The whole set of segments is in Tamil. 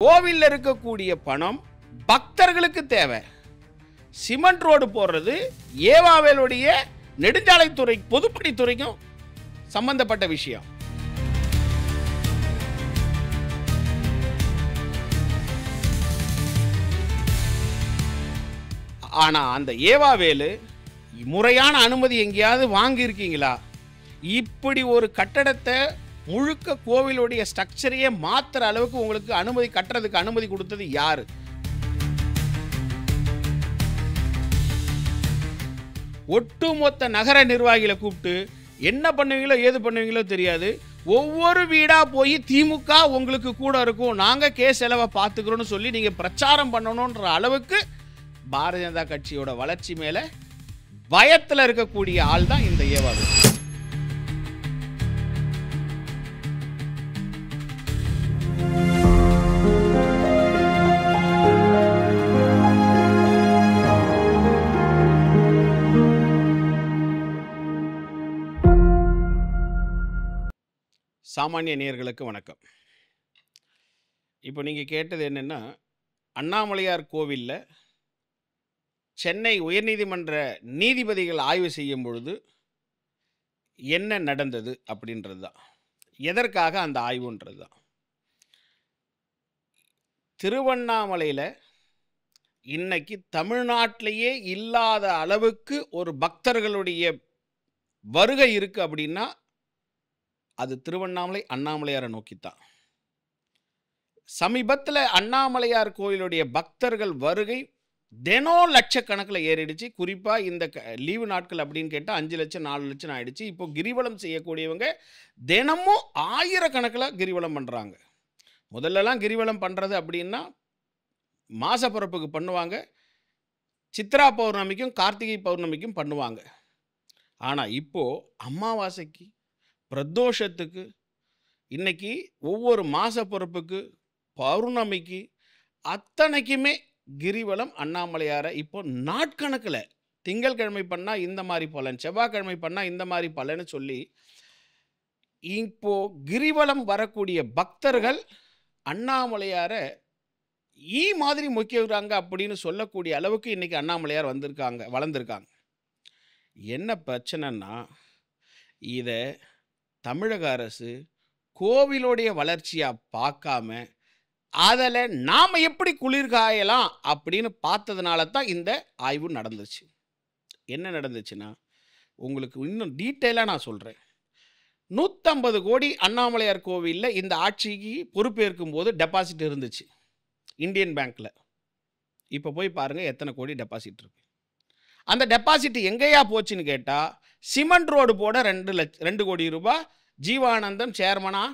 கோவில்ல இருக்கக்கூடிய பணம் பக்தர்களுக்கு தேவை. சிமெண்ட் ரோடு போடுறது ஏவாவேலுடைய நெடுஞ்சாலைத்துறை பொதுப்பணித்துறைக்கும் சம்பந்தப்பட்ட விஷயம். ஆனா அந்த ஏவாவேலு முறையான அனுமதி எங்கேயாவது வாங்கியிருக்கீங்களா? இப்படி ஒரு கட்டடத்தை முழுக்க கோவிலுடைய ஸ்ட்ரக்சரையே மாத்துற அளவுக்கு உங்களுக்கு அனுமதி கட்டுறதுக்கு அனுமதி கொடுத்தது யாரு? ஒட்டுமொத்த நகர நிர்வாகிகளை கூப்பிட்டு என்ன பண்ணுவீங்களோ ஏது பண்ணுவீங்களோ தெரியாது. ஒவ்வொரு வீடா போய் திமுக உங்களுக்கு கூட இருக்கும், நாங்க கேஸ் செலவை பார்த்துக்கிறோன்னு சொல்லி நீங்க பிரச்சாரம் பண்ணணும்ன்ற அளவுக்கு பாரதிய ஜனதா கட்சியோட வளர்ச்சி மேல பயத்தில் இருக்கக்கூடிய ஆள் தான் இந்த ஏவாவேலு. சாமானிய நேயர்களுக்கு வணக்கம். இப்போ நீங்கள் கேட்டது என்னென்னா, அண்ணாமலையார் கோவிலில் சென்னை உயர்நீதிமன்ற நீதிபதிகள் ஆய்வு செய்யும் பொழுது என்ன நடந்தது அப்படின்றது தான், எதற்காக அந்த ஆய்வுன்றது தான். திருவண்ணாமலையில் இன்னைக்கு தமிழ்நாட்டிலேயே இல்லாத அளவுக்கு ஒரு பக்தர்களுடைய வருகை இருக்குது அப்படின்னா அது திருவண்ணாமலை அண்ணாமலையாரை நோக்கித்தான். சமீபத்தில் அண்ணாமலையார் கோயிலுடைய பக்தர்கள் வருகை தினம் லட்சக்கணக்கில் ஏறிடுச்சு. குறிப்பாக இந்த லீவு நாட்கள் அப்படின்னு கேட்டால் 5 லட்சம் 4 லட்சம் ஆயிடுச்சு. இப்போ கிரிவலம் செய்யக்கூடியவங்க தினமும் ஆயிரக்கணக்கில் கிரிவலம் பண்ணுறாங்க. முதல்லலாம் கிரிவலம் பண்ணுறது அப்படின்னா மாசப்பிறப்புக்கு பண்ணுவாங்க, சித்ரா பௌர்ணமிக்கும் கார்த்திகை பௌர்ணமிக்கும் பண்ணுவாங்க. ஆனால் இப்போது அமாவாசைக்கு பிரதோஷத்துக்கு இன்னைக்கு ஒவ்வொரு மாச பிறப்புக்கு பௌர்ணமிக்கு அத்தனைக்குமே கிரிவலம் அண்ணாமலையாரை இப்போ நாட்கணக்கில் திங்கட்கிழமை பண்ணால் இந்த மாதிரி பலன், செவ்வாய்க்கிழமை பண்ணால் இந்த மாதிரி பலன்னு சொல்லி இப்போ கிரிவலம் வரக்கூடிய பக்தர்கள் அண்ணாமலையாரை மாதிரி முக்கியறாங்க அப்படின்னு சொல்லக்கூடிய அளவுக்கு இன்னைக்கு அண்ணாமலையார் வளர்ந்துருக்காங்க. என்ன பிரச்சனைன்னா, இதை தமிழக அரசு கோவிலுடைய வளர்ச்சியாக பார்க்காம அதில் நாம் எப்படி குளிர்காயலாம் அப்படின்னு பார்த்ததுனால தான் இந்த ஆய்வு நடந்துச்சு. என்ன நடந்துச்சுன்னா, உங்களுக்கு இன்னும் டீட்டெயிலாக நான் சொல்கிறேன். 150 கோடி அண்ணாமலையார் கோவிலில் இந்த ஆட்சிக்கு பொறுப்பேற்கும் போது டெபாசிட் இருந்துச்சு இந்தியன் பேங்க்கில். இப்போ போய் பாருங்கள் எத்தனை கோடி டெபாசிட் இருக்கு. அந்த டெபாசிட் எங்கேயா போச்சுன்னு கேட்டால், சிமெண்ட் ரோடு போட 2 கோடி ரூபாய் ஜீவானந்தம் சேர்மனா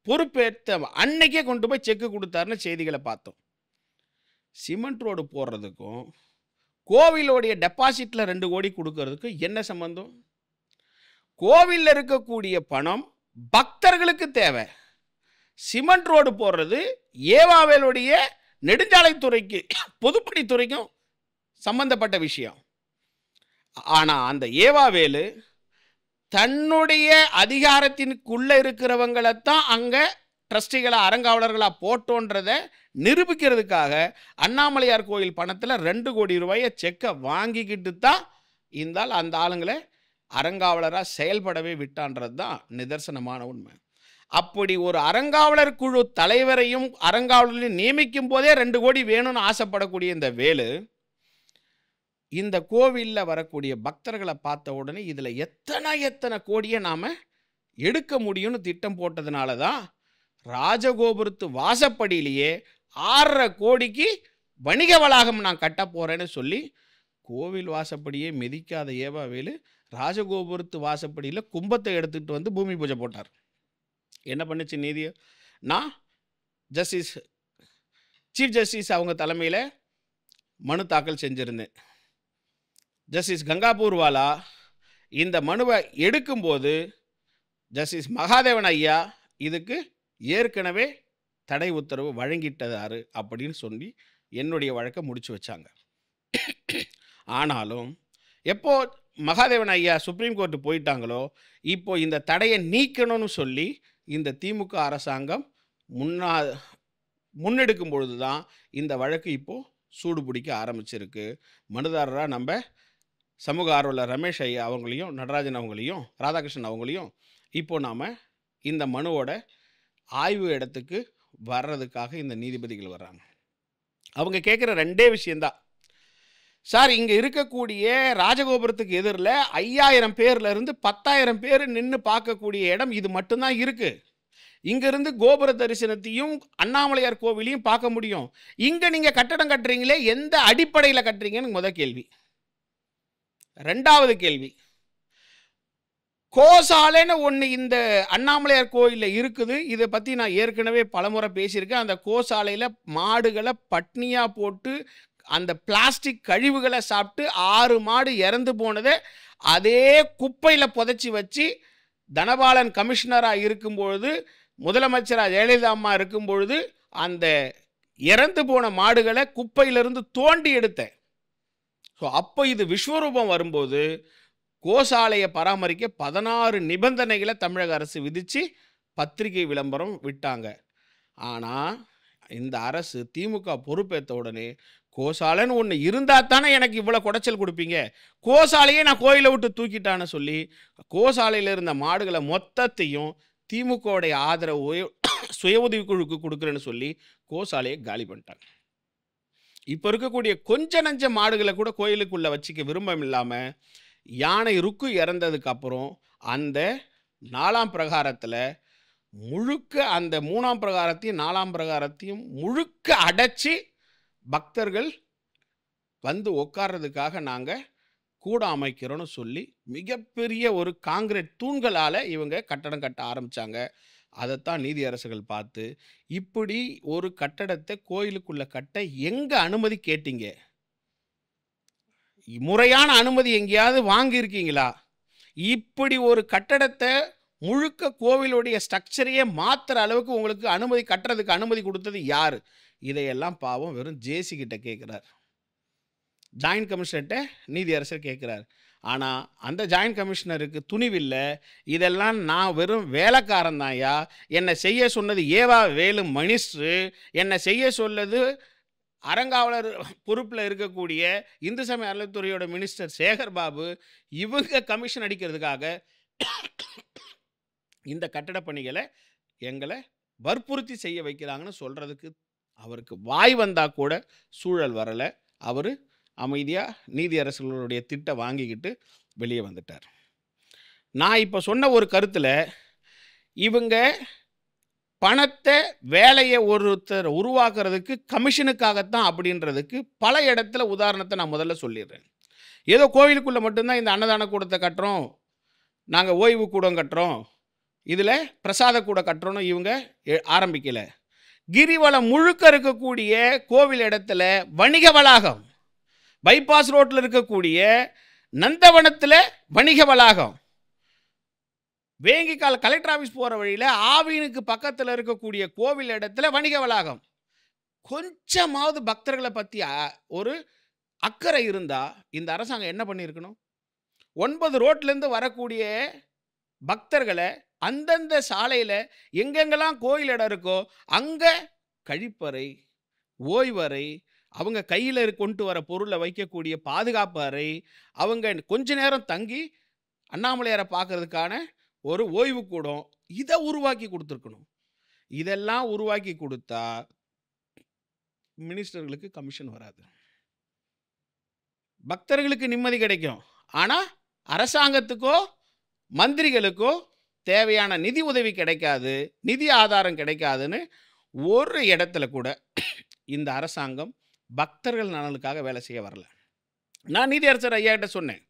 பொறுப்பேற்ற அன்னைக்கே கொண்டு போய் செக்கு கொடுத்தாருன்னு செய்திகளை பார்த்தோம். சிமெண்ட் ரோடு போடுறதுக்கும் கோவிலோடைய டெபாசிட்டில் 2 கோடி கொடுக்கறதுக்கும் என்ன சம்பந்தம்? கோவிலில் இருக்கக்கூடிய பணம் பக்தர்களுக்கு தேவை. சிமெண்ட் ரோடு போடுறது ஏவாவேலுடைய நெடுஞ்சாலைத்துறைக்கு பொதுப்பணித்துறைக்கும் சம்பந்தப்பட்ட விஷயம். ஆனால் அந்த ஏவாவேலு தன்னுடைய அதிகாரத்தினுக்குள்ளே இருக்கிறவங்களைத்தான் அங்கே ட்ரஸ்டிகளை அறங்காவலர்களாக போட்டோன்றதை நிரூபிக்கிறதுக்காக அண்ணாமலையார் கோயில் பணத்தில் 2 கோடி ரூபாயை செக்கை வாங்கிக்கிட்டு தான் இருந்தால் அந்த ஆளுங்களை அறங்காவலராக செயல்படவே விட்டான்றது தான் நிதர்சனமான உண்மை. அப்படி ஒரு அறங்காவலர் குழு தலைவரையும் அறங்காவலரையும் நியமிக்கும் போதே 2 கோடி வேணும்னு ஆசைப்படக்கூடிய இந்த வேலு இந்த கோவிலில் வரக்கூடிய பக்தர்களை பார்த்த உடனே இதில் எத்தனை கோடியை நாம் எடுக்க முடியும்னு திட்டம் போட்டதுனால தான் ராஜகோபுரத்து வாசப்படியிலேயே 6.5 கோடிக்கு வணிக வளாகம் நான் கட்ட போகிறேன்னு சொல்லி கோவில் வாசப்படியே மிதிக்காத ஏவாவேலு ராஜகோபுரத்து வாசப்படியில் கும்பத்தை எடுத்துகிட்டு வந்து பூமி பூஜை போட்டார். என்ன பண்ணுச்சு நீதி? நான் சீஃப் ஜஸ்டிஸ் அவங்க தலைமையில் மனு தாக்கல் செஞ்சுருந்தேன். ஜஸ்டிஸ் கங்காபூர்வாலா இந்த மனுவை எடுக்கும்போது ஜஸ்டிஸ் மகாதேவன் ஐயா இதுக்கு ஏற்கனவே தடை உத்தரவு வழங்கிட்டதாரு அப்படின்னு சொல்லி என்னுடைய வழக்கை முடிச்சு வச்சாங்க. ஆனாலும் எப்போ மகாதேவன் ஐயா சுப்ரீம் கோர்ட்டு போயிட்டாங்களோ இப்போ இந்த தடையை நீக்கணும்னு சொல்லி இந்த திமுக அரசாங்கம் முன்னெடுக்கும் பொழுது தான் இந்த வழக்கு இப்போது சூடு பிடிக்க ஆரம்பிச்சிருக்கு. மனுதாரராக நம்ம சமூக ஆர்வலர் ரமேஷ் ஐயா அவங்களையும், நடராஜன் அவங்களையும், ராதாகிருஷ்ணன் அவங்களையும் இப்போ நாம் இந்த மனுவோட ஆய்வு இடத்துக்கு வர்றதுக்காக இந்த நீதிபதிகள் வர்றாங்க. அவங்க கேட்குற 2 விஷயந்தான். சார், இங்கே இருக்கக்கூடிய ராஜகோபுரத்துக்கு எதிரில் 5000 பேர்லேருந்து 10,000 பேர் நின்று பார்க்கக்கூடிய இடம் இது மட்டும்தான் இருக்குது. இங்கேருந்து கோபுர தரிசனத்தையும் அண்ணாமலையார் கோவிலையும் பார்க்க முடியும். இங்கே நீங்கள் கட்டடம் கட்டுறீங்களே, எந்த அடிப்படையில் கட்டுறீங்கன்னு முதல் கேள்வி. 2வது கேள்வி, கோசாலைன்னு ஒன்று இந்த அண்ணாமலையார் கோயிலில் இருக்குது. இதை பற்றி நான் ஏற்கனவே பலமுறை பேசியிருக்கேன். அந்த கோசாலையில் மாடுகளை பட்னியாக போட்டு அந்த பிளாஸ்டிக் கழிவுகளை சாப்பிட்டு 6 மாடு இறந்து போனதை அதே குப்பையில் புதைச்சி வச்சு தனபாலன் கமிஷனராக இருக்கும்பொழுது, முதலமைச்சராக ஜெயலலிதா அம்மா இருக்கும்பொழுது அந்த இறந்து போன மாடுகளை குப்பையிலிருந்து தோண்டி எடுத்தேன். ஸோ அப்போ இது விஸ்வரூபம் வரும்போது கோசாலையை பராமரிக்க 16 நிபந்தனைகளை தமிழக அரசு விதித்து பத்திரிகை விளம்பரம் விட்டாங்க. ஆனால் இந்த அரசு திமுக பொறுப்பேற்ற உடனே கோசாலைன்னு ஒன்று இருந்தால் தானே எனக்கு இவ்வளோ குடைச்சல் கொடுப்பீங்க, கோசாலையே நான் கோயிலை விட்டு தூக்கிட்டான்னு சொல்லி கோசாலையில் இருந்த மாடுகளை மொத்தத்தையும் திமுகவுடைய ஆதரவு சுய உதவி குழுக்கு கொடுக்குறேன்னு சொல்லி கோசாலையை காலி பண்ணிட்டாங்க. இப்போ இருக்கக்கூடிய கொஞ்ச நஞ்ச மாடுகளை கூட கோயிலுக்குள்ளே வச்சுக்க விரும்பம் இல்லாமல் யானை ருக்கு இறந்ததுக்கு அப்புறம் அந்த 4ஆம் பிரகாரத்தில் முழுக்க அந்த 3ஆம் பிரகாரத்தையும் 4ஆம் பிரகாரத்தையும் முழுக்க அடைச்சி பக்தர்கள் வந்து உட்கார்றதுக்காக நாங்கள் கூட அமைக்கிறோன்னு சொல்லி மிகப்பெரிய ஒரு காங்கிரீட் தூண்களால் இவங்க கட்டடம் கட்ட ஆரம்பித்தாங்க. அதைத்தான் நீதியரசர்கள் பார்த்து, இப்படி ஒரு கட்டடத்தை கோயிலுக்குள்ளே கட்ட எங்கே அனுமதி கேட்டீங்க? முறையான அனுமதி எங்கேயாவது வாங்கியிருக்கீங்களா? இப்படி ஒரு கட்டடத்தை முழுக்க கோவிலுடைய ஸ்ட்ரக்சரையே மாற்றுற அளவுக்கு உங்களுக்கு அனுமதி கட்டுறதுக்கு அனுமதி கொடுத்தது யார்? இதையெல்லாம் பாவம் வெறும் ஜேசி கிட்ட கேட்குறார், ஜாயின்ட் கமிஷனர்கிட்ட நீதியரசர் கேட்குறார். ஆனால் அந்த ஜாயின்ட் கமிஷனருக்கு துணிவில்லை. இதெல்லாம் நான் வெறும் வேலைக்காரன் தான்யா, என்னை செய்ய சொன்னது ஏவா வேலு மினிஸ்ட்ரு, என்னை செய்ய சொல்லது அறங்காவலர் பொறுப்பில் இருக்கக்கூடிய இந்து சமய அறநிலையத்துறையோட மினிஸ்டர் சேகர் பாபு. இவங்க கமிஷன் அடிக்கிறதுக்காக இந்த கட்டட பணிகளை எங்களை வற்புறுத்தி செய்ய வைக்கிறாங்கன்னு சொல்கிறதுக்கு அவருக்கு வாய் வந்தால் கூட சூழல் வரலை. அவர் அமைதியாக நீதியரசர்களுடைய திட்டை வாங்கிக்கிட்டு வெளியே வந்துட்டார். நான் இப்போ சொன்ன ஒரு கருத்தில் இவங்க பணத்தை வேலையை ஒருத்தர் உருவாக்குறதுக்கு கமிஷனுக்காகத்தான் அப்படின்றதுக்கு பல இடத்துல உதாரணத்தை நான் முதல்ல சொல்லிடுறேன். ஏதோ கோவிலுக்குள்ளே மட்டும்தான் இந்த அன்னதான கூடத்தை கட்டுறோம், நாங்கள் ஓய்வு கூடம் கட்டுறோம், இதில் பிரசாத கூட கட்டுறோன்னு இவங்க ஆரம்பிக்கலை. கிரிவலம் முழுக்க இருக்கக்கூடிய கோவில் இடத்துல வணிக வளாகம், பைபாஸ் ரோட்டில் இருக்கக்கூடிய நந்தவனத்தில் வணிக வளாகம், வேங்கிக்கால் கலெக்டர் ஆஃபீஸ் போகிற வழியில் ஆவினுக்கு பக்கத்தில் இருக்கக்கூடிய கோவில் இடத்துல வணிக வளாகம். கொஞ்சமாவது பக்தர்களை பற்றி ஒரு அக்கறை இருந்தால் இந்த அரசாங்கம் என்ன பண்ணியிருக்கணும்? 9 ரோட்லேருந்து வரக்கூடிய பக்தர்களை அந்தந்த சாலையில் எங்கெங்கெல்லாம் கோயில் இடம் இருக்கோ அங்கே கழிப்பறை, ஓய்வறை, அவங்க கையில் கொண்டு வர பொருளை வைக்கக்கூடிய பாதுகாப்பு அறை, அவங்க கொஞ்ச நேரம் தங்கி அண்ணாமலையாரை பார்க்கறதுக்கான ஒரு ஓய்வு கூடம், இதை உருவாக்கி கொடுத்துருக்கணும். இதெல்லாம் உருவாக்கி கொடுத்தா மினிஸ்டர்களுக்கு கமிஷன் வராது, பக்தர்களுக்கு நிம்மதி கிடைக்கும். ஆனால் அரசாங்கத்துக்கோ மந்திரிகளுக்கோ தேவையான நிதி உதவி கிடைக்காது, நிதி ஆதாரம் கிடைக்காதுன்னு ஒரு இடத்துல கூட இந்த அரசாங்கம் பக்தர்கள் நலனுக்காக வேலை செய்ய வரல. நான் நீதியரசர் ஐயா கிட்ட சொன்னேன்,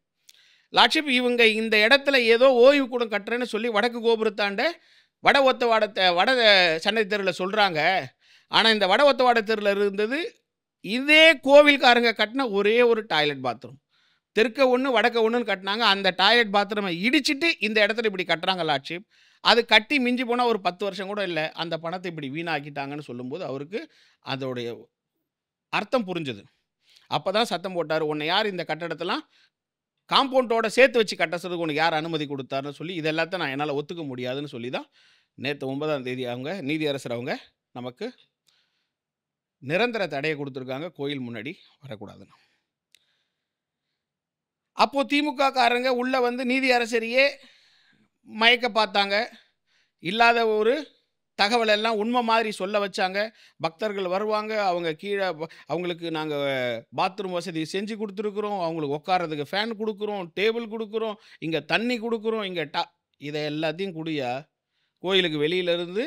லாட்சிப் இவங்க இந்த இடத்துல ஏதோ ஓய்வு கூடம் கட்டுறேன்னு சொல்லி வடக்கு கோபுரத்தாண்ட வட சென்னை தெருவில் சொல்கிறாங்க. ஆனால் இந்த வட ஒத்தவாட தெருவில் இருந்தது இதே கோவில்காரங்க கட்டின ஒரே ஒரு டாய்லெட் பாத்ரூம். தெற்க ஒன்று வடக்க ஒன்றுன்னு கட்டினாங்க. அந்த டாய்லெட் பாத்ரூமை இடிச்சிட்டு இந்த இடத்துல இப்படி கட்டுறாங்க லாட்சிப். அது கட்டி மிஞ்சி போனால் ஒரு 10 வருஷம் கூட இல்லை, அந்த பணத்தை இப்படி வீணாக்கிட்டாங்கன்னு சொல்லும்போது அவருக்கு அதோடைய அர்த்தம் புரிஞ்சுது. அப்போ தான் சத்தம் போட்டார், உன்னை யார் இந்த கட்டடத்தெல்லாம் காம்பவுண்டோட சேர்த்து வச்சு கட்ட சொல்றதுக்கு உனக்கு யார் அனுமதி கொடுத்தாருன்னு சொல்லி இது எல்லாத்தையும் நான் என்னால் ஒத்துக்க முடியாதுன்னு சொல்லி தான் நேற்று 9ஆம் தேதி அவங்க நீதியரசர் அவங்க நமக்கு நிரந்தர தடையை கொடுத்துருக்காங்க, கோயில் முன்னாடி வரக்கூடாதுன்னு. அப்போ திமுக காரங்க உள்ள வந்து நீதியரசரையே மயக்க பார்த்தாங்க. இல்லாத ஒரு தகவல் எல்லாம் உண்மை மாதிரி சொல்ல வச்சாங்க. பக்தர்கள் வருவாங்க, அவங்க கீழே அவங்களுக்கு நாங்கள் பாத்ரூம் வசதி செஞ்சு கொடுத்துருக்குறோம், அவங்களுக்கு உட்காரதுக்கு ஃபேன் கொடுக்குறோம், டேபிள் கொடுக்குறோம், இங்கே தண்ணி கொடுக்குறோம், இங்கே இதை எல்லாத்தையும் குடியா கோயிலுக்கு வெளியிலேருந்து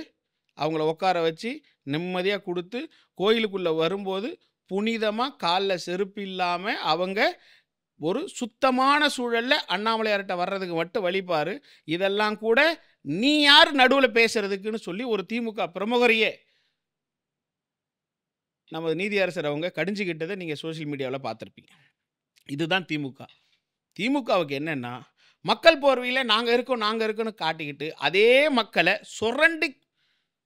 அவங்கள உட்கார வச்சு நிம்மதியாக கொடுத்து கோயிலுக்குள்ளே வரும்போது புனிதமாக காலில் செருப்பு இல்லாமல் அவங்க ஒரு சுத்தமான சூழலில் அண்ணாமலையார்கிட்ட வர்றதுக்கு மட்டும் வழிபாரு. இதெல்லாம் கூட நீ யார் நடுவில் பேசுறதுக்குன்னு சொல்லி ஒரு திமுக பிரமுகரையே நமது நீதியரசர் அவங்க கடிஞ்சிக்கிட்டதை நீங்கள் சோசியல் மீடியாவில் பார்த்துருப்பீங்க. இதுதான் திமுக. திமுகவுக்கு என்னென்னா, மக்கள் போர்வையில் நாங்கள் இருக்கோன்னு காட்டிக்கிட்டு அதே மக்களை சுரண்டி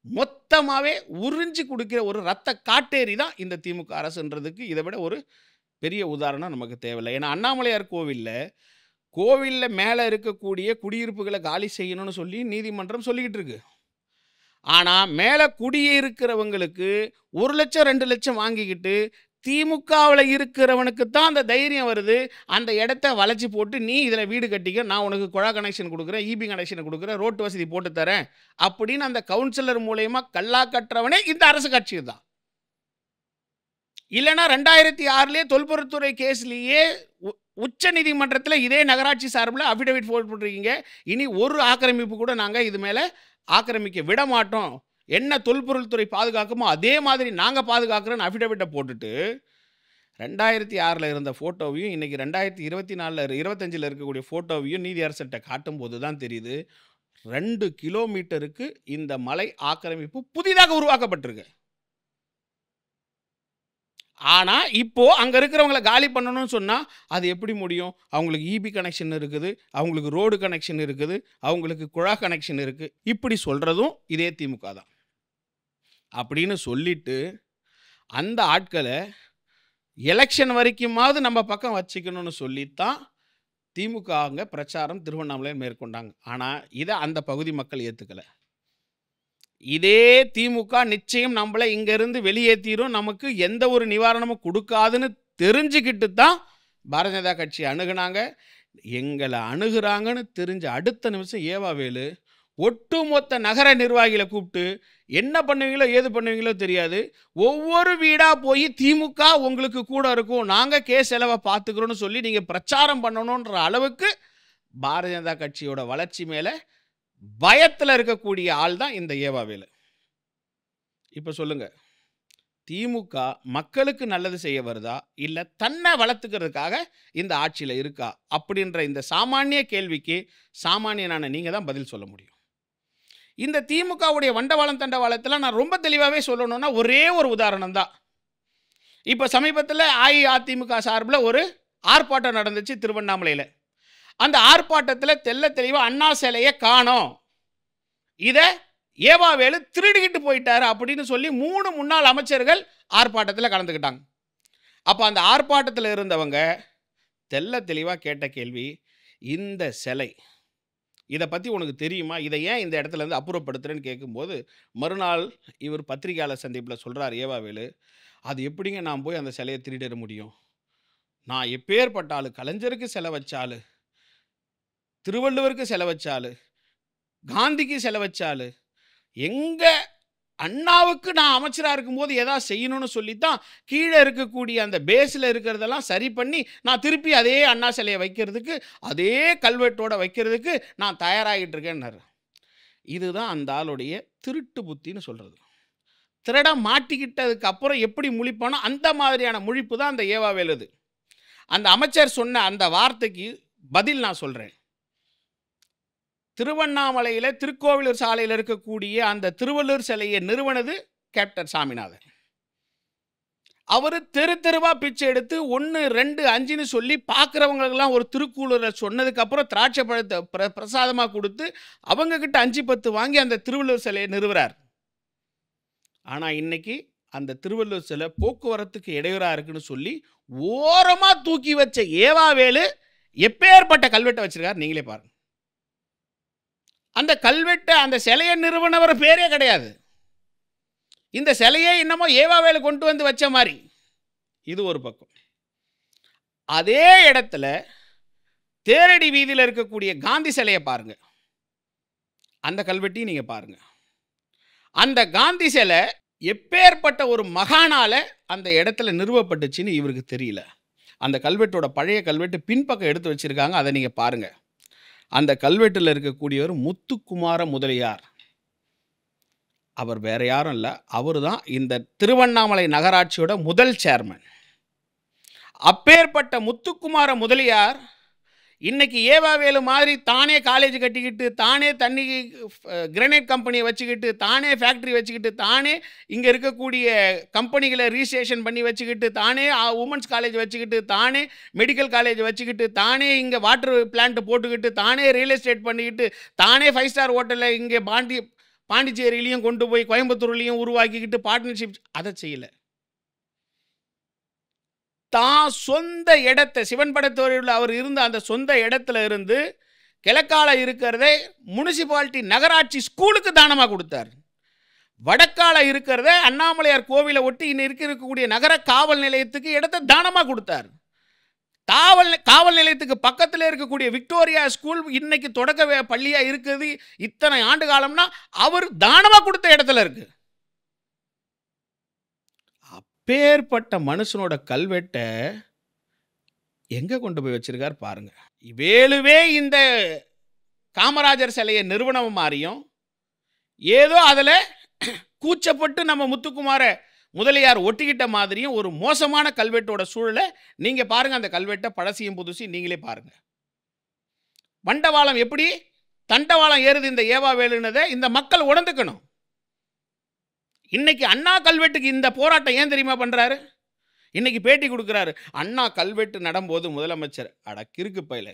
மொத்தமாகவே உறிஞ்சி கொடுக்கிற ஒரு ரத்த காட்டேரி தான் இந்த திமுக அரசுன்றதுக்கு இதை விட ஒரு பெரிய உதாரணம் நமக்கு தேவையில்லை. ஏன்னா அண்ணாமலையார் கோவிலில் மேலே இருக்கக்கூடிய குடியிருப்புகளை காலி செய்யணும்னு சொல்லி நீதிமன்றம் சொல்லிக்கிட்டு இருக்கு. ஆனால் மேலே குடியிருக்கிறவங்களுக்கு 1 லட்சம் 2 லட்சம் வாங்கிக்கிட்டு திமுகவில் இருக்கிறவனுக்கு தான் அந்த தைரியம் வருது. அந்த இடத்த வளைச்சி போட்டு நீ இதில் வீடு கட்டிக்க, நான் உனக்கு குழா கனெக்ஷன் கொடுக்குறேன், இபி கனெக்ஷன் கொடுக்குறேன், ரோட்டு வசதி போட்டு தரேன் அப்படின்னு அந்த கவுன்சிலர் மூலயமா கல்லா கட்டுறவனே இந்த அரசு கட்சி தான். இல்லைனா 2006 தொல்பொருட்துறை கேஸ்லேயே உச்ச நீதிமன்றத்தில் இதே நகராட்சி சார்பில் அஃபிடவிட் போட்டுருக்கீங்க. இனி ஒரு ஆக்கிரமிப்பு கூட நாங்கள் இது மேலே ஆக்கிரமிக்க விட மாட்டோம், என்ன தொல்பொருள்துறை பாதுகாக்குமோ அதே மாதிரி நாங்கள் பாதுகாக்கிறோன்னு அஃபிடவிட்டை போட்டுட்டு 2006 இருந்த ஃபோட்டோவையும் இன்றைக்கி 2024 25 இருக்கக்கூடிய ஃபோட்டோவையும் நீதி அரசர்கிட்ட காட்டும்போது தான் தெரியுது 2 கிலோமீட்டருக்கு இந்த மலை ஆக்கிரமிப்பு புதிதாக உருவாக்கப்பட்டிருக்கு. ஆனால் இப்போது அங்கே இருக்கிறவங்கள காலி பண்ணணும்னு சொன்னால் அது எப்படி முடியும்? அவங்களுக்கு இபி கனெக்ஷன் இருக்குது, அவங்களுக்கு ரோடு கனெக்ஷன் இருக்குது, அவங்களுக்கு குழா கனெக்ஷன் இருக்குது. இப்படி சொல்கிறதும் இதே திமுக தான் அப்படின்னு சொல்லிட்டு அந்த ஆட்களை எலெக்ஷன் வரைக்குமாவது நம்ம பக்கம் வச்சுக்கணும்னு சொல்லித்தான் திமுக அங்கே பிரச்சாரம் திருவண்ணாமலையில் மேற்கொண்டாங்க. ஆனால் இதை அந்த பகுதி மக்கள் ஏற்றுக்கலை. இதே திமுக நிச்சயம் நம்மளை இங்கேருந்து வெளியேற்றிடும், நமக்கு எந்த ஒரு நிவாரணமும் கொடுக்காதுன்னு தெரிஞ்சுக்கிட்டு தான் பாரதிய ஜனதா கட்சி அணுகுனாங்க. எங்களை அணுகுறாங்கன்னு தெரிஞ்ச அடுத்த நிமிஷம் ஏவாவேலு ஒட்டுமொத்த நகர நிர்வாகிகளை கூப்பிட்டு என்ன பண்ணுவீங்களோ ஏது பண்ணுவீங்களோ தெரியாது, ஒவ்வொரு வீடாக போய் திமுக உங்களுக்கு கூட இருக்கும், நாங்கள் கேஸ் செலவை பார்த்துக்கிறோன்னு சொல்லி நீங்கள் பிரச்சாரம் பண்ணணுன்ற அளவுக்கு பாரதிய ஜனதா கட்சியோட வளர்ச்சி மேலே பயத்தில் இருக்கக்கூடிய ஆள் தான் இந்த ஏவாவேலு. இப்போ சொல்லுங்க, திமுக மக்களுக்கு நல்லது செய்ய வருதா இல்லை தன்னை வளர்த்துக்கிறதுக்காக இந்த ஆட்சியில் இருக்கா அப்படின்ற இந்த சாமானிய கேள்விக்கு சாமானியனான நீங்கள் தான் பதில் சொல்ல முடியும். இந்த திமுகவுடைய வண்டவாளம் தண்டவாளத்தில் நான் ரொம்ப தெளிவாகவே சொல்லணும்னா ஒரே ஒரு உதாரணம் தான். இப்போ சமீபத்தில் அஇஅதிமுக சார்பில் ஒரு ஆர்ப்பாட்டம் நடந்துச்சு திருவண்ணாமலையில். அந்த ஆர்ப்பாட்டத்தில் தெல்ல தெளிவாக அண்ணா சிலையை காணோம், இதை ஏவாவேலு திருடிக்கிட்டு போயிட்டாரு அப்படின்னு சொல்லி 3 முன்னாள் அமைச்சர்கள் ஆர்ப்பாட்டத்தில் கலந்துக்கிட்டாங்க. அப்போ அந்த ஆர்ப்பாட்டத்தில் இருந்தவங்க தெல்ல தெளிவாக கேட்ட கேள்வி, இந்த சிலை இதை பற்றி உனக்கு தெரியுமா, இதை ஏன் இந்த இடத்துலேருந்து அப்புறப்படுத்துறேன்னு கேட்கும்போது மறுநாள் இவர் பத்திரிகையாளர் சந்திப்பில் சொல்கிறார் ஏவாவேலு, அது எப்படிங்க நான் போய் அந்த சிலையை திருடிட முடியும், நான் எப்பேற்பட்ட ஆளு, கலைஞருக்கு செலவச்சாலு, திருவள்ளுவருக்கு செலவச்சாலு, காந்திக்கு செலவச்சாலு, எங்கள் அண்ணாவுக்கு நான் அமைச்சராக இருக்கும்போது எதாவது செய்யணும்னு சொல்லித்தான் கீழே இருக்கக்கூடிய அந்த பேஸில் இருக்கிறதெல்லாம் சரி பண்ணி நான் திருப்பி அதே அண்ணா சிலையை வைக்கிறதுக்கு அதே கல்வெட்டோடு வைக்கிறதுக்கு நான் தயாராகிட்டு இருக்கேன்னாரு. இதுதான் அந்த ஆளுடைய திருட்டு புத்தின்னு சொல்கிறது. திருட மாட்டிக்கிட்டதுக்கு அப்புறம் எப்படி முழிப்பானோ அந்த மாதிரியான முழிப்பு தான் அந்த ஏவாவேலுது. அந்த அமைச்சர் சொன்ன அந்த வார்த்தைக்கு பதில் நான் சொல்கிறேன். திருவண்ணாமலையில் திருக்கோவிலூர் சாலையில் இருக்கக்கூடிய அந்த திருவள்ளூர் சிலையை நிறுவனது கேப்டன் சாமிநாதன். அவர் தெருவாக பிச்சை எடுத்து 1 2 5ன்னு சொல்லி பார்க்குறவங்களுக்கெல்லாம் ஒரு திருக்கூலரை சொன்னதுக்கப்புறம் திராட்சை பழத்தை பிரசாதமாக கொடுத்து அவங்கக்கிட்ட 5 10 வாங்கி அந்த திருவள்ளூர் சிலையை நிறுவுறார். ஆனால் இன்னைக்கு அந்த திருவள்ளூர் சிலை போக்குவரத்துக்கு இடையூறாக இருக்குன்னு சொல்லி ஓரமாக தூக்கி வச்ச ஏவாவேலு எப்பேற்பட்ட கல்வெட்டை வச்சிருக்காரு நீங்களே பாருங்க. அந்த கல்வெட்டை அந்த சிலையை நிறுவனவர் பேரே கிடையாது. இந்த சிலையே என்னமோ ஏவாவேலு கொண்டு வந்து வச்ச மாதிரி. இது ஒரு பக்கம். அதே இடத்துல தேரடி வீதியில் இருக்கக்கூடிய காந்தி சிலையை பாருங்க. அந்த கல்வெட்டையும் நீங்க பாருங்க. அந்த காந்தி சிலை எப்பேற்பட்ட ஒரு மகானால அந்த இடத்துல நிறுவப்பட்டுச்சுன்னு இவருக்கு தெரியல. அந்த கல்வெட்டோட பழைய கல்வெட்டு பின்பக்கம் எடுத்து வச்சிருக்காங்க. அதை நீங்க பாருங்க. அந்த கல்வெட்டில் இருக்கக்கூடியவர் முத்துக்குமார முதலியார். அவர் வேற யாரும் இல்லை, அவர் தான் இந்த திருவண்ணாமலை நகராட்சியோட முதல் சேர்மன். அப்பேற்பட்ட முத்துக்குமார முதலியார் இன்னைக்கு ஏவாவேலு மாதிரி தானே காலேஜ் கட்டிக்கிட்டு, தானே தண்ணி கிரனைட் கம்பெனியை வச்சுக்கிட்டு, தானே ஃபேக்ட்ரி வச்சுக்கிட்டு, தானே இங்கே இருக்கக்கூடிய கம்பெனிகளை ரீஸ்டேஷன் பண்ணி வச்சுக்கிட்டு, தானே உமன்ஸ் காலேஜ் வச்சுக்கிட்டு, தானே மெடிக்கல் காலேஜ் வச்சுக்கிட்டு, தானே இங்கே வாட்டர் பிளான்ட் போட்டுக்கிட்டு, தானே ரியல் எஸ்டேட் பண்ணிக்கிட்டு, தானே 5 ஸ்டார் ஹோட்டலில் இங்கே பாண்டிச்சேரியிலையும் கொண்டு போய் கோயம்புத்தூர்லையும் உருவாக்கிக்கிட்டு பார்ட்னர்ஷிப் அதை செய்யலை. தான் சொந்த இடத்தை சிவன் படத்தோரில் அவர் இருந்த அந்த சொந்த இடத்துல இருந்து கிழக்கால இருக்கிறதே முனிசிபாலிட்டி நகராட்சி ஸ்கூலுக்கு தானமாக கொடுத்தார். வடக்கால இருக்கிறத அண்ணாமலையார் கோவிலை ஒட்டி இன்னும் இருக்கக்கூடிய நகர காவல் நிலையத்துக்கு இடத்தை தானமாக கொடுத்தார். காவல் நிலையத்துக்கு பக்கத்தில் இருக்கக்கூடிய விக்டோரியா ஸ்கூல் இன்னைக்கு தொடக்க பள்ளியாக இருக்குது. இத்தனை ஆண்டு காலம்னா அவர் தானமாக கொடுத்த இடத்துல இருக்கு. அப்பேற்பட்ட மனுஷனோட கல்வெட்டை எங்க கொண்டு போய் வச்சிருக்கார் பாருங்க. வேலுவே இந்த காமராஜர் சிலையை நிறுவனம் மாறியும் ஏதோ அதில் கூச்சப்பட்டு நம்ம முத்துக்குமார முதலியார் ஒட்டிக்கிட்ட மாதிரியும் ஒரு மோசமான கல்வெட்டோட சூழலை நீங்க பாருங்க. அந்த கல்வெட்டை பழசியும் புதுசையும் நீங்களே பாருங்க. வண்டவாளம் எப்படி தண்டவாளம் ஏறுது இந்த ஏவாவேலுன்னதை இந்த மக்கள் உணர்ந்துக்கணும். இன்னைக்கு அண்ணா கல்வெட்டுக்கு இந்த போராட்டம் ஏன் தெரியுமா பண்றாரு? இன்னைக்கு பேட்டி கொடுக்கிறாரு. அண்ணா கல்வெட்டு நடும்போது முதலமைச்சர் அடக்கிருக்கு பயில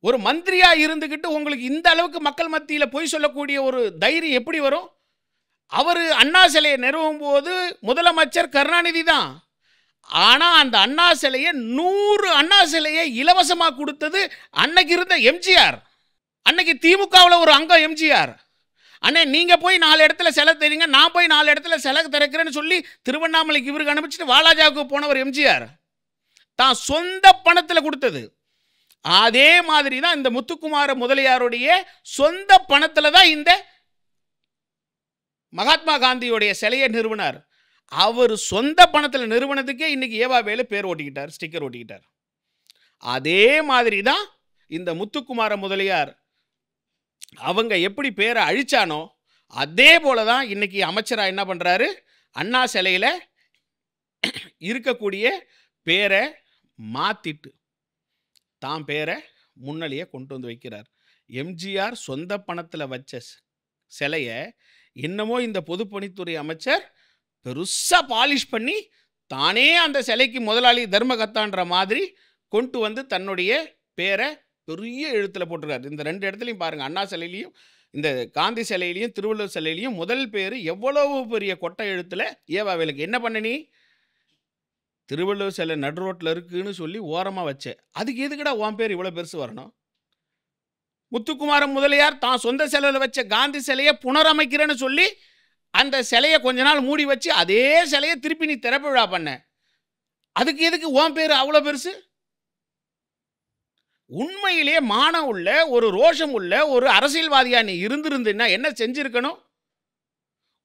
ஒரு மந்திரியா இருந்துகிட்டு உங்களுக்கு இந்த அளவுக்கு மக்கள் மத்தியில் பொய் சொல்லக்கூடிய ஒரு தைரியம் எப்படி வரும்? அவர் அண்ணா சிலையை நிறுவும் போது முதலமைச்சர் கருணாநிதி தான். ஆனா அந்த அண்ணா சிலையை 100 அண்ணா சிலையை இலவசமாக கொடுத்தது அன்னைக்கு இருந்த எம்ஜிஆர். அன்னைக்கு திமுகவில் ஒரு அங்கம் எம்ஜிஆர். அண்ணே நீங்க போய் 4 இடத்துல சிலை தெரியுங்க, நான் போய் 4 இடத்துல சிலை திறக்கிறேன்னு சொல்லி திருவண்ணாமலைக்கு இவருக்கு அனுப்பிச்சிட்டு வாலாஜாவுக்கு போனவர் எம்ஜிஆர். தான் சொந்த பணத்தில் கொடுத்தது. அதே மாதிரி தான் இந்த முத்துக்குமார முதலியாருடைய சொந்த பணத்தில் தான் இந்த மகாத்மா காந்தியுடைய சிலையை நிறுவனார். அவர் சொந்த பணத்தில் நிறுவனத்துக்கே இன்னைக்கு ஏவாவேலு பேர் ஓட்டிக்கிட்டார், ஸ்டிக்கர் ஓட்டிக்கிட்டார். அதே மாதிரி தான் இந்த முத்துக்குமார முதலியார் அவங்க எப்படி பேரை அழிச்சானோ அதே போல தான் இன்னைக்கு அமைச்சராக என்ன பண்ணுறாரு, அண்ணா சிலையில் இருக்கக்கூடிய பேரை மாற்றிட்டு தான் பேரை முன்னாலேயே கொண்டு வந்து வைக்கிறார். எம்ஜிஆர் சொந்த பணத்தில் வச்ச சிலையை என்னமோ இந்த பொதுப்பணித்துறை அமைச்சர் பெருசாக பாலிஷ் பண்ணி தானே அந்த சிலைக்கு முதலாளி தர்மகத்தான்ற மாதிரி கொண்டு வந்து தன்னுடைய பேரை பெரிய எழுத்தில் போட்டிருக்காரு. இந்த 2 இடத்துலையும் பாருங்கள், அண்ணா சிலையிலையும் இந்த காந்தி சிலையிலையும் திருவள்ளுவர் சிலையிலையும் முதல் பேர் எவ்வளவு பெரிய கொட்டை எழுத்தில் ஏவாவேலுக்கு. என்ன பண்ண நீ? திருவள்ளுவர் சிலை நடு ரோட்டில் இருக்குன்னு சொல்லி ஓரமாக வச்ச, அதுக்கு எதுக்குடா உன் பேர் இவ்வளோ பெருசு வரணும்? முத்துக்குமார முதலியார் தான் சொந்த சிலையில் வச்ச காந்தி சிலையை புனரமைக்கிறேன்னு சொல்லி அந்த சிலையை கொஞ்ச நாள் மூடி வச்சு அதே சிலையை திருப்பி நீ திறப்பு விழா பண்ண, அதுக்கு எதுக்கு உன் பேர் அவ்வளோ பெருசு? உண்மையிலே மானம் உள்ள ஒரு ரோஷம் உள்ள ஒரு அரசியல்வாதியா நீ இருந்திருந்தா என்ன செஞ்சிருக்கணும்?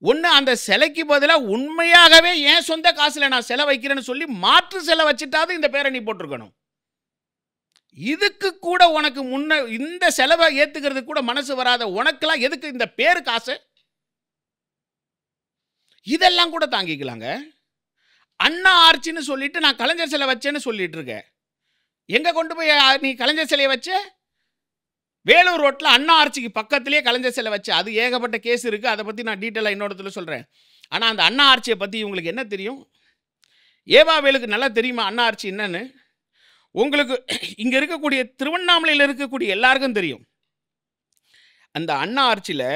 ஒன்று அந்த சிலைக்கு பதிலாக உண்மையாகவே என் சொந்த காசில் நான் சிலை வைக்கிறேன்னு சொல்லி மாற்று சிலை வச்சுட்டாவது இந்த பேரை நீ போட்டிருக்கணும். இதுக்கு கூட உனக்கு முன்ன இந்த செலவை ஏத்துக்கிறது கூட மனசு வராத உனக்கெல்லாம் எதுக்கு இந்த பேரு காசு? இதெல்லாம் கூட தாங்கிக்கலாங்க. அண்ணா ஆர்ச்சின்னு சொல்லிட்டு நான் கலைஞர் சிலை வச்சேன்னு சொல்லிட்டு இருக்கேன். எங்க கொண்டு போய் நீ கலைஞர் சிலையை வச்ச? வேலூர் ரோட்டில் அண்ணா ஆர்ச்சிக்கு பக்கத்திலேயே கலைஞர் சிலை வச்ச. அது ஏகப்பட்ட கேஸ் இருக்கு, அதை பற்றி நான் டீட்டெயிலாக இன்னொருத்துல சொல்கிறேன். ஆனால் அந்த அண்ணா ஆர்ச்சியை பற்றி உங்களுக்கு என்ன தெரியும்? ஏவாவேலுக்கு நல்லா தெரியுமா அண்ணா ஆர்ச்சி என்னன்னு? உங்களுக்கு இங்கே இருக்கக்கூடிய திருவண்ணாமலையில் இருக்கக்கூடிய எல்லாருக்கும் தெரியும். அந்த அண்ணா ஆர்ச்சியில்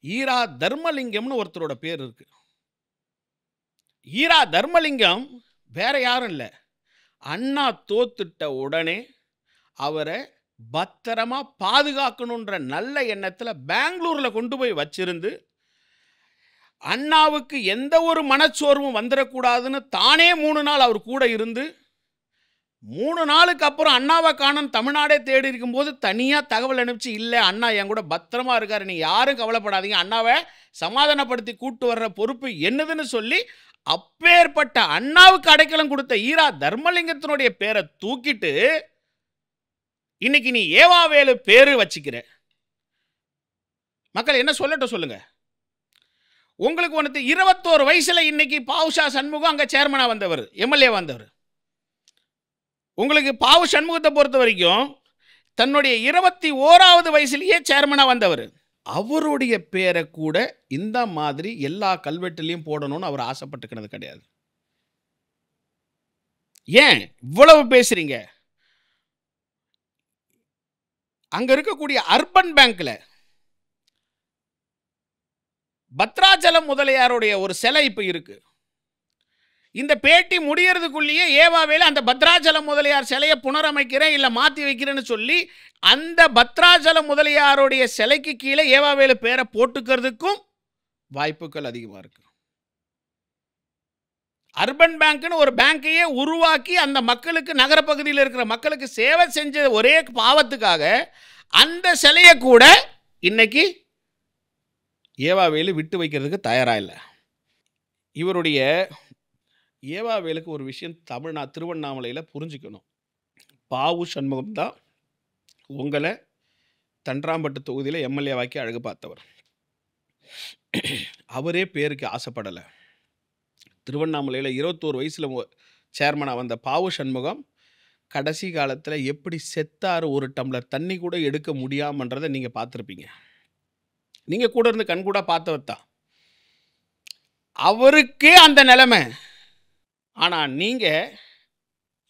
ஈரா தர்மலிங்கம்னு ஒருத்தரோட பேர் இருக்கு. ஈரா தர்மலிங்கம் வேற யாரும் இல்லை, அண்ணா தோத்துட்ட உடனே அவரை பத்திரமா பாதுகாக்கணுன்ற நல்ல எண்ணத்தில் பெங்களூரில் கொண்டு போய் வச்சிருந்து அண்ணாவுக்கு எந்த ஒரு மனச்சோர்வும் வந்துடக்கூடாதுன்னு தானே 3 நாள் அவர் கூட இருந்து 3 நாளுக்கு அப்புறம் அண்ணாவை காணோம் தமிழ்நாடே தேடி இருக்கும்போது தனியாக தகவல் அனுப்பிச்சு, இல்லை அண்ணா என் கூட பத்திரமா இருக்காரு, நீ யாரும் கவலைப்படாதீங்க, அண்ணாவை சமாதானப்படுத்தி கூட்டு வர்ற பொறுப்பு என்னதுன்னு சொல்லி அப்பேற்பட்ட அண்ணாவுக்கு அடைக்கலம் கொடுத்த ஈரா தர்மலிங்கத்தினுடைய பேரை தூக்கிட்டு இன்னைக்கு நீ ஏவாவேலு பேரு வச்சுக்கிற. மக்கள் என்ன சொல்லட்டும் சொல்லுங்க. உங்களுக்கு வந்து 21 வயசுல இன்னைக்கு பாவுஷா சண்முகம் அங்க சேர்மனா வந்தவர், எம்எல்ஏ வந்தவர். உங்களுக்கு பாவு சண்முகத்தை பொறுத்த வரைக்கும் தன்னுடைய 21வது வயசுலயே சேர்மனா வந்தவர். அவருடைய பேரை கூட இந்த மாதிரி எல்லா கல்வெட்டுலையும் போடணும்னு அவர் ஆசைப்பட்டுக்கிறது கிடையாது. ஏன் இவ்வளவு பேசுறீங்க? அங்க இருக்கக்கூடிய அர்பன் பேங்க்ல பத்ராச்சலம் முதலியாருடைய ஒரு சிலை இப்ப இருக்கு. இந்த பேட்டி முடியறதுக்குள்ளேயே ஏவாவேலு அந்த பத்ராச்சலம் முதலியார் சிலையை புனரமைக்கிறேன் இல்ல மாத்தி வைக்கிறேன்னு சொல்லி அந்த பத்ராச்சலம் முதலியாருடைய சிலைக்கு கீழே ஏவாவேலு பேரை போட்டுக்கிறதுக்கும் வாய்ப்புகள் அதிகமா இருக்கு. அர்பன் பேங்க்னு ஒரு பேங்கையே உருவாக்கி அந்த மக்களுக்கு, நகரப்பகுதியில் இருக்கிற மக்களுக்கு சேவை செஞ்ச ஒரே பாவத்துக்காக அந்த சிலையை கூட இன்னைக்கு ஏவாவேலு விட்டு வைக்கிறதுக்கு தயாரா இல்லை. இவருடைய ஏவாவேலுக்கு ஒரு விஷயம் திருவண்ணாமலையில் புரிஞ்சுக்கணும். பாவு சண்முகம் தான் உங்களை தன்றாம்பட்டு தொகுதியில் எம்எல்ஏவாக்கி அழகு பார்த்தவர். அவரே பேருக்கு ஆசைப்படலை. திருவண்ணாமலையில் 21 வயசில் சேர்மனாக வந்த பாவு சண்முகம் கடைசி காலத்தில் எப்படி செத்தார், ஒரு டம்ளர் தண்ணி கூட எடுக்க முடியாமன்றதை நீங்கள் பார்த்துருப்பீங்க. நீங்கள் கூட இருந்து கண்கூட பார்த்தவர் தான். அவருக்கே அந்த நிலைமை. ஆனால் நீங்கள்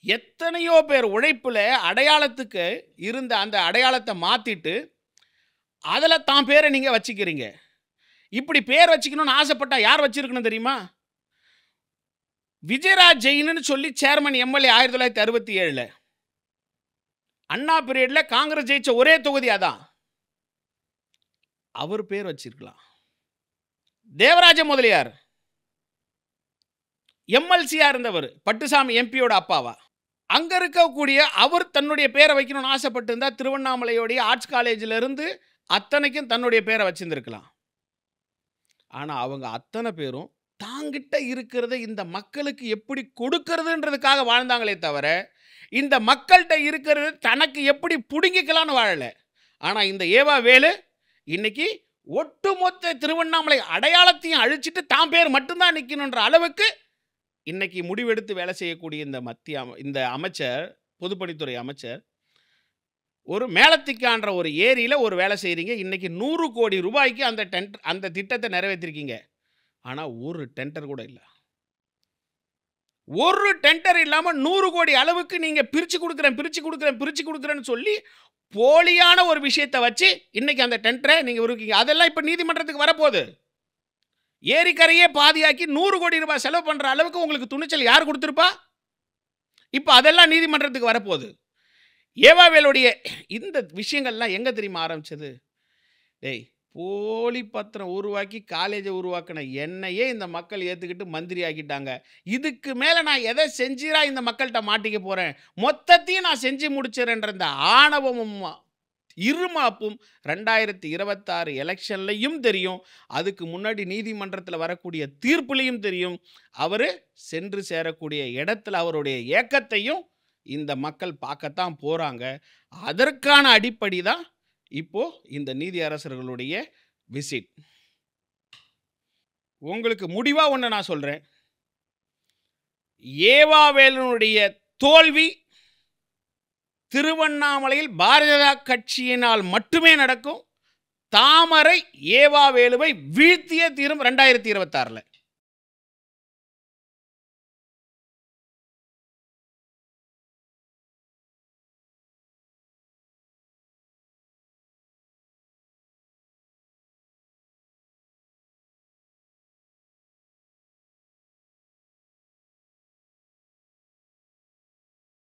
எத்தனையோ பேர் உழைப்பில் அடையாளத்துக்கு இருந்த அந்த அடையாளத்தை மாற்றிட்டு அதில் தான் பேரை நீங்கள் வச்சுக்கிறீங்க. இப்படி பேர் வச்சுக்கணும்னு ஆசைப்பட்டா யார் வச்சிருக்கணும் தெரியுமா? விஜயராஜ் ஜெயின்னு சொல்லி சேர்மன் எம்எல்ஏ 1967 அண்ணா பீரியட்ல காங்கிரஸ் ஜெயிச்ச ஒரே தொகுதி அதான். அவர் பேர் வச்சிருக்கலாம். தேவராஜ முதலியார் எம்எல்சியா இருந்தவர், பட்டுசாமி எம்பியோட அப்பாவா. அங்க இருக்கக்கூடிய அவர் தன்னுடைய பேரை வைக்கணும்னு ஆசைப்பட்டு இருந்தா திருவண்ணாமலையோடைய ஆர்ட்ஸ் காலேஜில் இருந்து அத்தனைக்கும் தன்னுடைய பேரை வச்சிருந்திருக்கலாம். ஆனா அவங்க அத்தனை பேரும் தாங்கிட்ட இருக்கிறத இந்த மக்களுக்கு எப்படி கொடுக்கறதுன்றதுக்காக வாழ்ந்தாங்களே தவிர இந்த மக்கள்கிட்ட இருக்கிறது தனக்கு எப்படி புடுங்கிக்கலான்னு வாழல. ஆனா இந்த ஏவாவேலு இன்னைக்கு ஒட்டுமொத்த திருவண்ணாமலை அடையாளத்தையும் அழிச்சிட்டு தான் பேர் மட்டும்தான் நிற்கணுன்ற அளவுக்கு இன்னைக்கு முடிவெடுத்து வேலை செய்யக்கூடிய இந்த அமைச்சர், பொதுப்பணித்துறை அமைச்சர், ஒரு மேலத்திக்கான்ற ஒரு ஏரியில ஒரு வேலை செய்றீங்க. இன்னைக்கு 100 கோடி ரூபாய்க்கு அந்த திட்டத்தை நிறைவேற்றிருக்கீங்க. ஆனா ஒரு டெண்டர் கூட இல்லை. ஒரு டெண்டர் இல்லாம 100 கோடி அளவுக்கு நீங்க பிரிச்சு கொடுக்குறேன்னு சொல்லி போலியான ஒரு விஷயத்தை வச்சு இன்னைக்கு அந்த டெண்டரை நீங்க உருவாக்கீங்க. அதெல்லாம் இப்ப நீதிமன்றத்துக்கு வரப்போகுது. ஏரிக்கரையே பாதியாக்கி 100 கோடி ரூபாய் செலவு பண்ற அளவுக்கு உங்களுக்கு துணிச்சல் யார் கொடுத்திருப்பா? இப்ப அதெல்லாம் நீதிமன்றத்துக்கு வரப்போகுது. ஏவாவேலுடைய இந்த விஷயங்கள்லாம் எங்க தெரியுமா ஆரம்பிச்சது? டேய், போலி பத்திரம் உருவாக்கி காலேஜை உருவாக்கின என்னையே இந்த மக்கள் ஏற்றுக்கிட்டு மந்திரி ஆக்கிட்டாங்க. இதுக்கு மேலே நான் எதை செஞ்சிரா இந்த மக்கள்கிட்ட மாட்டிக்க போகிறேன், மொத்தத்தையும் நான் செஞ்சு முடிச்சிடறேன்ற இந்த ஆணவமும் இருமாப்பும் 2026 எலெக்ஷன்லையும் தெரியும். அதுக்கு முன்னாடி நீதிமன்றத்தில் வரக்கூடிய தீர்ப்புலையும் தெரியும். அவர் சென்று சேரக்கூடிய இடத்துல அவருடைய ஏக்கத்தையும் இந்த மக்கள் பார்க்கத்தான் போகிறாங்க. அதற்கான அடிப்படை தான் இப்போ இந்த நீதி அரசர்களுடைய விசிட். உங்களுக்கு முடிவா ஒன்று நான் சொல்றேன். ஏவாவேலுடைய தோல்வி திருவண்ணாமலையில் பாரதிய கட்சியினால் மட்டுமே நடக்கும். தாமரை ஏவாவேலுவை வீழ்த்திய தீரும் 2026.